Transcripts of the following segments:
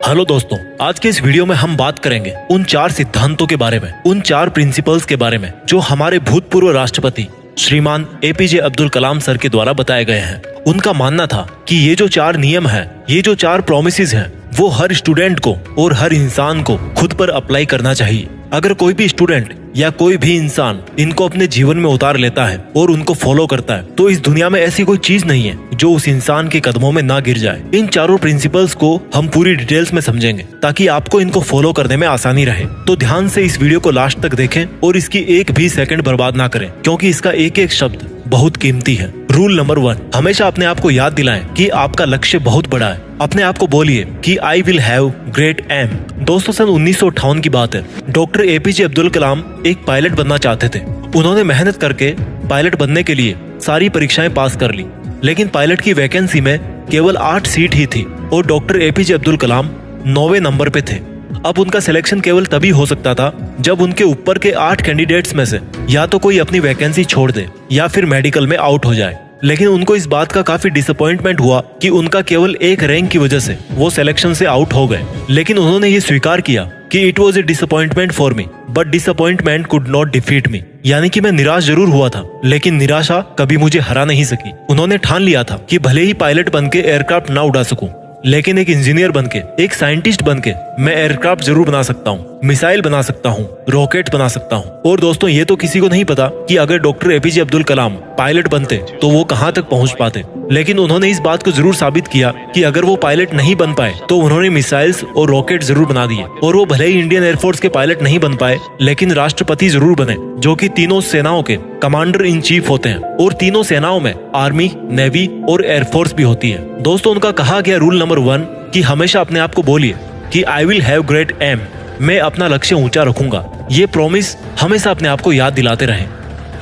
Hello दोस्तों, आज के इस वीडियो में हम बात करेंगे उन 4 सिद्धांतों के बारे में, उन 4 प्रिंसिपल्स के बारे में जो हमारे भूतपूर्व राष्ट्रपति श्रीमान एपीजे अब्दुल कलाम सर के द्वारा बताए गए हैं। उनका मानना था कि ये जो 4 नियम है, ये जो 4 प्रोमिसेस हैं, वो हर स्टूडेंट को और हर इंसान को खुद पर अप्लाई करना चाहिए। अगर कोई भी स्टूडेंट या कोई भी इंसान इनको अपने जीवन में उतार लेता है और उनको फॉलो करता है तो इस दुनिया में ऐसी कोई चीज नहीं है जो उस इंसान के कदमों में ना गिर जाए। इन चारों प्रिंसिपल्स को हम पूरी डिटेल्स में समझेंगे ताकि आपको इनको फॉलो करने में आसानी रहे। तो ध्यान से इस वीडियो को लास्ट तक देखें और इसकी एक भी सेकंड बर्बाद ना करें, क्योंकि इसका एक एक शब्द बहुत कीमती है। रूल नंबर 1, हमेशा अपने आप को याद दिलाएं कि आपका लक्ष्य बहुत बड़ा है। अपने आप को बोलिए कि I will have great aim. दोस्तों, सन 1958 की बात है। डॉक्टर एपीजे अब्दुल कलाम एक पायलट बनना चाहते थे। उन्होंने मेहनत करके पायलट बनने के लिए सारी परीक्षाएं पास कर ली, लेकिन पायलट की वैकेंसी में केवल 8 सीट ही थी और डॉक्टर एपीजे अब्दुल कलाम 9वें नंबर पे थे। अब उनका सिलेक्शन केवल तभी हो सकता था जब उनके ऊपर के 8 कैंडिडेट्स में से या तो कोई अपनी वैकेंसी छोड़ दे या फिर मेडिकल में आउट हो जाए। लेकिन उनको इस बात का काफी डिसअपॉइंटमेंट हुआ कि उनका केवल एक रैंक की वजह से वो सिलेक्शन से आउट हो गए। लेकिन उन्होंने ये स्वीकार किया कि it was a disappointment for me but disappointment could not defeat me, यानी कि मैं निराश जरूर हुआ था लेकिन निराशा कभी मुझे हरा नहीं सकी। उन्होंने ठान लिया था कि भले ही पायलट बनके एयरक्राफ्ट ना उड़ा सकूं, लेकिन एक इंजीनियर बनके, एक साइंटिस्ट बनके मैं एयरक्राफ्ट जरूर बना सकता हूँ, मिसाइल बना सकता हूँ, रॉकेट बना सकता हूँ। और दोस्तों, ये तो किसी को नहीं पता कि अगर डॉक्टर एपीजे अब्दुल कलाम पायलट बनते तो वो कहाँ तक पहुँच पाते। लेकिन उन्होंने इस बात को जरूर साबित किया कि अगर वो पायलट नहीं बन पाए तो उन्होंने मिसाइल्स और रॉकेट जरूर बना दिए। और वो भले ही इंडियन एयरफोर्स के पायलट नहीं बन पाए, लेकिन राष्ट्रपति जरूर बने, जो कि तीनों सेनाओं के कमांडर इन चीफ होते हैं। और तीनों सेनाओं में आर्मी, नेवी और एयरफोर्स भी होती है। दोस्तों, उनका कहा गया रूल नंबर 1 कि हमेशा अपने आप को बोलिए कि I will have great aim, मैं अपना लक्ष्य ऊंचा रखूंगा। ये प्रॉमिस हमेशा अपने आप को याद दिलाते रहें।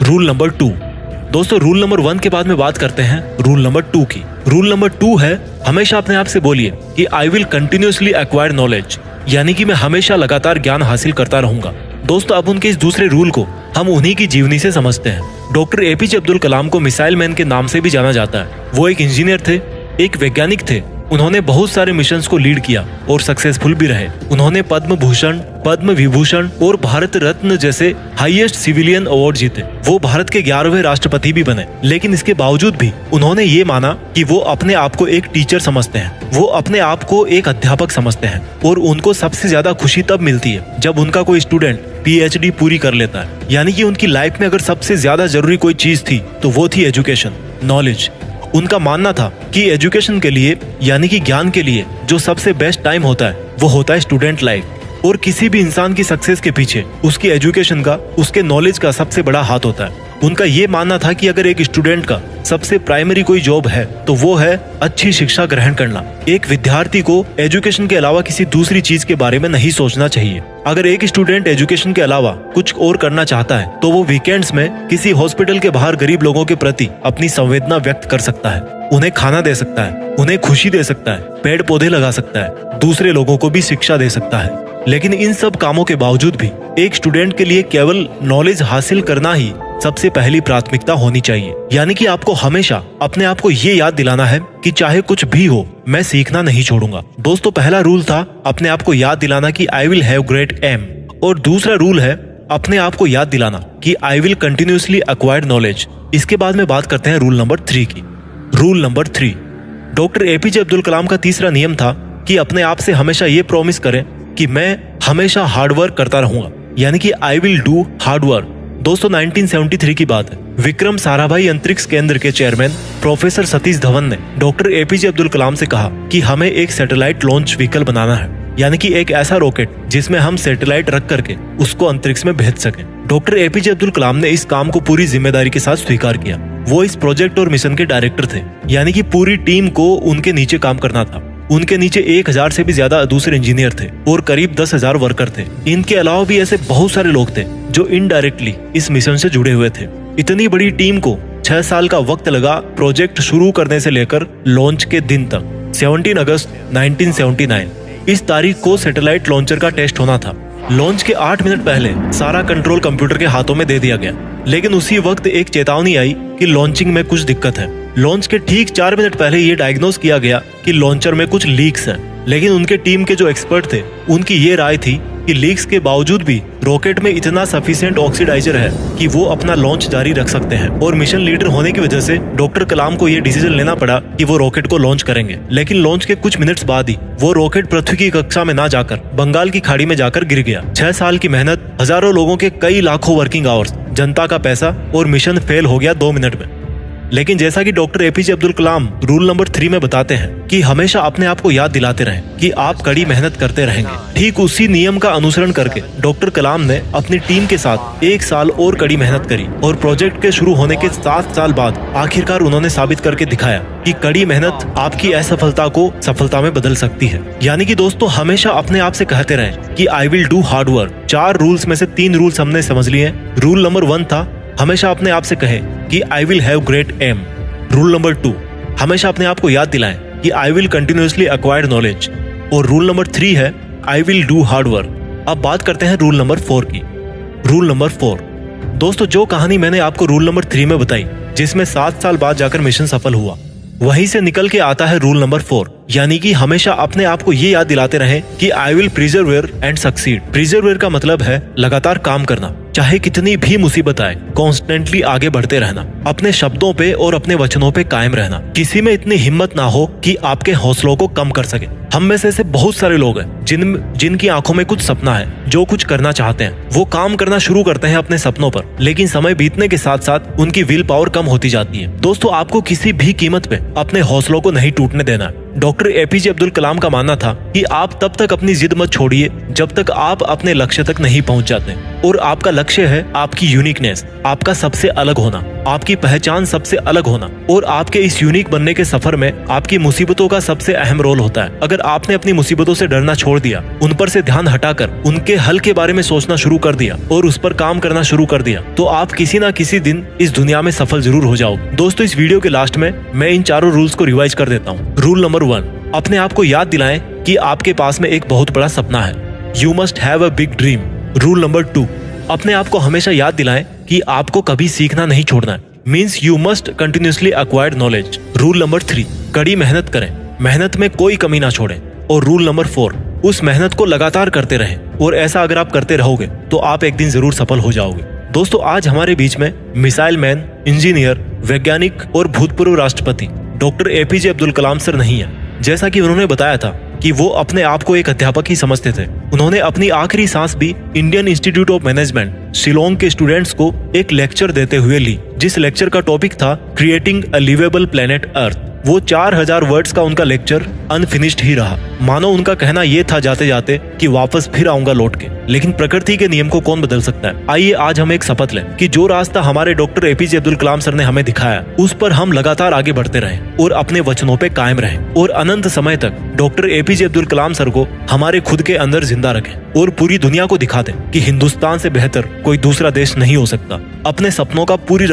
रूल नंबर 2, दोस्तों, रूल नंबर 1 के बाद में बात करते हैं रूल नंबर 2 की। रूल नंबर 2 है, हमेशा अपने आप से बोलिए कि I will continuously acquire knowledge, यानी कि मैं हमेशा लगातार ज्ञान हासिल करता रहूंगा। दोस्तों, अब उनके इस दूसरे रूल को हम उन्हीं की जीवनी से समझते हैं। डॉक्टर एपीजे अब्दुल कलाम को मिसाइल मैन के नाम से भी जाना जाता है। वो एक इंजीनियर थे, एक वैज्ञानिक थे। उन्होंने बहुत सारे मिशंस को लीड किया और सक्सेसफुल भी रहे। उन्होंने पद्म भूषण, पद्म विभूषण और भारत रत्न जैसे हाईएस्ट सिविलियन अवार्ड जीते। वो भारत के 11वें राष्ट्रपति भी बने। लेकिन इसके बावजूद भी उन्होंने ये माना कि वो अपने आप को एक टीचर समझते हैं, वो अपने आप को एक अध्यापक समझते हैं। और उनको सबसे ज्यादा खुशी तब मिलती है जब उनका कोई स्टूडेंट PhD पूरी कर लेता है। यानी कि उनकी लाइफ में अगर सबसे ज्यादा जरूरी कोई चीज थी तो वो थी एजुकेशन, नॉलेज। उनका मानना था कि एजुकेशन के लिए, यानी कि ज्ञान के लिए, जो सबसे बेस्ट टाइम होता है वो होता है स्टूडेंट लाइफ। और किसी भी इंसान की सक्सेस के पीछे उसकी एजुकेशन का, उसके नॉलेज का सबसे बड़ा हाथ होता है। उनका ये मानना था कि अगर एक स्टूडेंट का सबसे प्राइमरी कोई जॉब है तो वो है अच्छी शिक्षा ग्रहण करना। एक विद्यार्थी को एजुकेशन के अलावा किसी दूसरी चीज के बारे में नहीं सोचना चाहिए। अगर एक स्टूडेंट एजुकेशन के अलावा कुछ और करना चाहता है तो वो वीकेंड्स में किसी हॉस्पिटल के बाहर गरीब लोगों के प्रति अपनी संवेदना व्यक्त कर सकता है, उन्हें खाना दे सकता है, उन्हें खुशी दे सकता है, पेड़ पौधे लगा सकता है, दूसरे लोगों को भी शिक्षा दे सकता है। लेकिन इन सब कामों के बावजूद भी एक स्टूडेंट के लिए केवल नॉलेज हासिल करना ही सबसे पहली प्राथमिकता होनी चाहिए। यानी कि आपको हमेशा अपने आप को ये याद दिलाना है कि चाहे कुछ भी हो, मैं सीखना नहीं छोड़ूंगा। दोस्तों, पहला रूल था अपने आप को याद दिलाना कि I will have great aim, और दूसरा रूल है अपने आप को याद दिलाना कि I will continuously acquire knowledge. इसके बाद में बात करते हैं रूल नंबर 3 की। Rule number 3, doctor APJ Abdul Kalam का तीसरा नियम था कि अपने आप से हमेशा ये प्रॉमिस करें कि मैं हमेशा हार्डवर्क करता रहूंगा, यानी कि I will do hard work. दोस्तों, 1973 की बात है। विक्रम साराभाई अंतरिक्ष केंद्र के चेयरमैन प्रोफेसर सतीश धवन ने डॉक्टर एपीजे अब्दुल कलाम से कहा कि हमें एक सैटेलाइट लॉन्च व्हीकल बनाना है, यानी कि एक ऐसा रॉकेट जिसमें हम सैटेलाइट रख करके उसको अंतरिक्ष में भेज सकें। डॉक्टर एपीजे अब्दुल कलाम ने इस काम को पूरी जिम्मेदारी के साथ स्वीकार किया। वो इस प्रोजेक्ट और मिशन के डायरेक्टर थे, यानी कि पूरी टीम को उनके नीचे काम करना था। उनके नीचे 1000 से भी ज्यादा दूसरे इंजीनियर थे और करीब 10,000 वर्कर थे। इनके अलावा भी ऐसे बहुत सारे लोग थे जो इनडायरेक्टली इस मिशन से जुड़े हुए थे। इतनी बड़ी टीम को 6 साल का वक्त लगा प्रोजेक्ट शुरू करने से लेकर लॉन्च के दिन तक। 17 अगस्त 1979 इस तारीख को सैटेलाइट लॉन्चर का टेस्ट होना था। लॉन्च के 8 मिनट पहले सारा कंट्रोल कंप्यूटर के हाथों में दे दिया गया, लेकिन उसी वक्त एक चेतावनी आई कि लॉन्चिंग में कुछ दिक्कत है। लॉन्च के ठीक 4 मिनट पहले ये डायग्नोस किया गया कि लॉन्चर में कुछ लीक्स हैं। लेकिन उनके टीम के जो एक्सपर्ट थे उनकी ये राय थी कि लीक्स के बावजूद भी रॉकेट में इतना सफिशिएंट ऑक्सीडाइजर है कि वो अपना लॉन्च जारी रख सकते हैं। और मिशन लीडर होने की वजह से डॉक्टर कलाम को ये डिसीजन लेना पड़ा कि वो रॉकेट को लॉन्च करेंगे। लेकिन लॉन्च के कुछ मिनट्स बाद ही वो रॉकेट पृथ्वी की कक्षा में ना जाकर बंगाल की खाड़ी में जाकर गिर गया। 6 साल की मेहनत, हजारों लोगों के कई लाखों वर्किंग आवर्स, जनता का पैसा और मिशन फेल हो गया 2 मिनट में। लेकिन जैसा कि डॉक्टर एपीजे अब्दुल कलाम रूल नंबर 3 में बताते हैं कि हमेशा अपने आप को याद दिलाते रहें कि आप कड़ी मेहनत करते रहेंगे। ठीक उसी नियम का अनुसरण करके डॉक्टर कलाम ने अपनी टीम के साथ 1 साल और कड़ी मेहनत करी और प्रोजेक्ट के शुरू होने के 7 साल बाद आखिरकार उन्होंने साबित करके दिखाया कि कड़ी मेहनत आपकी असफलता को सफलता में बदल सकती है। यानी कि दोस्तों, हमेशा अपने आप से कहते रहें कि I will do hard work. 4 rules में से 3 रूल्स हमने समझ लिए। रूल नंबर 1 था, हमेशा अपने आप से कहें कि I will have great aim. Rule number 2, हमेशा अपने आप को याद दिलाएं कि I will continuously acquire knowledge. और रूल नंबर 3 है I will do hard work. अब बात करते हैं रूल नंबर 4 की। रूल नंबर 4, दोस्तों, जो कहानी मैंने आपको रूल नंबर 3 में बताई, जिसमें 7 साल बाद जाकर मिशन सफल हुआ, वहीं से निकल के आता है रूल नंबर 4, यानी कि हमेशा अपने आप को ये याद दिलाते रहें कि आई विल प्रिजर्वेयर एंड सक्सीड। प्रिजर्वेयर का मतलब है लगातार काम करना, चाहे कितनी भी मुसीबत आए, कॉन्स्टेंटली आगे बढ़ते रहना, अपने शब्दों पे और अपने वचनों पे कायम रहना। किसी में इतनी हिम्मत ना हो कि आपके हौसलों को कम कर सके। हम में से ऐसे बहुत सारे लोग हैं जिनकी आंखों में कुछ सपना है, जो कुछ करना चाहते हैं, वो काम करना शुरू करते हैं अपने सपनों पर, लेकिन समय बीतने के साथ साथ उनकी विल पावर कम होती जाती है। दोस्तों, आपको किसी भी कीमत पे अपने हौसलों को नहीं टूटने देना है। डॉक्टर एपीजे अब्दुल कलाम का मानना था कि आप तब तक अपनी जिद मत छोड़िए जब तक आप अपने लक्ष्य तक नहीं पहुंच जाते। और आपका लक्ष्य है आपकी यूनिकनेस, आपका सबसे अलग होना, आपकी पहचान सबसे अलग होना। और आपके इस यूनिक बनने के सफर में आपकी मुसीबतों का सबसे अहम रोल होता है। अगर आपने अपनी मुसीबतों से डरना छोड़ दिया, उन पर से ध्यान हटाकर उनके हल के बारे में सोचना शुरू कर दिया और उस पर काम करना शुरू कर दिया, तो आप किसी ना किसी दिन इस दुनिया में सफल जरूर हो जाओगे। दोस्तों, इस वीडियो के लास्ट में मैं इन 4 रूल्स को रिवाइज कर देता हूँ। रूल नंबर 1, अपने आप को याद दिलाएं कि आपके पास में एक बहुत बड़ा सपना है। You must have a big dream. Rule number 2, अपने आप को हमेशा याद दिलाएं कि आपको कभी सीखना नहीं छोड़ना है। Means you must continuously acquired knowledge. Rule number 3, कड़ी मेहनत करें, मेहनत में कोई कमी ना छोड़ें। और रूल नंबर 4, उस मेहनत को लगातार करते रहें। और ऐसा अगर आप करते रहोगे तो आप एक दिन जरूर सफल हो जाओगे। दोस्तों, आज हमारे बीच में मिसाइल मैन, इंजीनियर, वैज्ञानिक और भूतपूर्व राष्ट्रपति डॉक्टर एपीजे अब्दुल कलाम सर नहीं है। जैसा कि उन्होंने बताया था कि वो अपने आप को एक अध्यापक ही समझते थे। उन्होंने अपनी आखिरी सांस भी Indian institute of management Shillong के स्टूडेंट्स को एक लेक्चर देते हुए ली, जिस लेक्चर का टॉपिक था creating a liveable planet earth. वो 4000 वर्ड्स का उनका लेक्चर अनफिनिश्ड ही रहा। मानो उनका कहना ये था जाते जाते कि वापस फिर आऊंगा लौट के। लेकिन प्रकृति के नियम को कौन बदल सकता है। आइए आज हम एक शपथ लें कि जो रास्ता हमारे डॉक्टर एपीजे अब्दुल कलाम सर ने हमें दिखाया, उस पर हम लगातार आगे बढ़ते रहें और अपने वचनों पे कायम रहें और अनंत समय तक डॉक्टर एपीजे अब्दुल कलाम सर को हमारे खुद के अंदर जिंदा रखें और पूरी दुनिया को दिखा दें कि हिंदुस्तान से बेहतर कोई दूसरा देश नहीं हो सकता। अपने सपनों का पूरी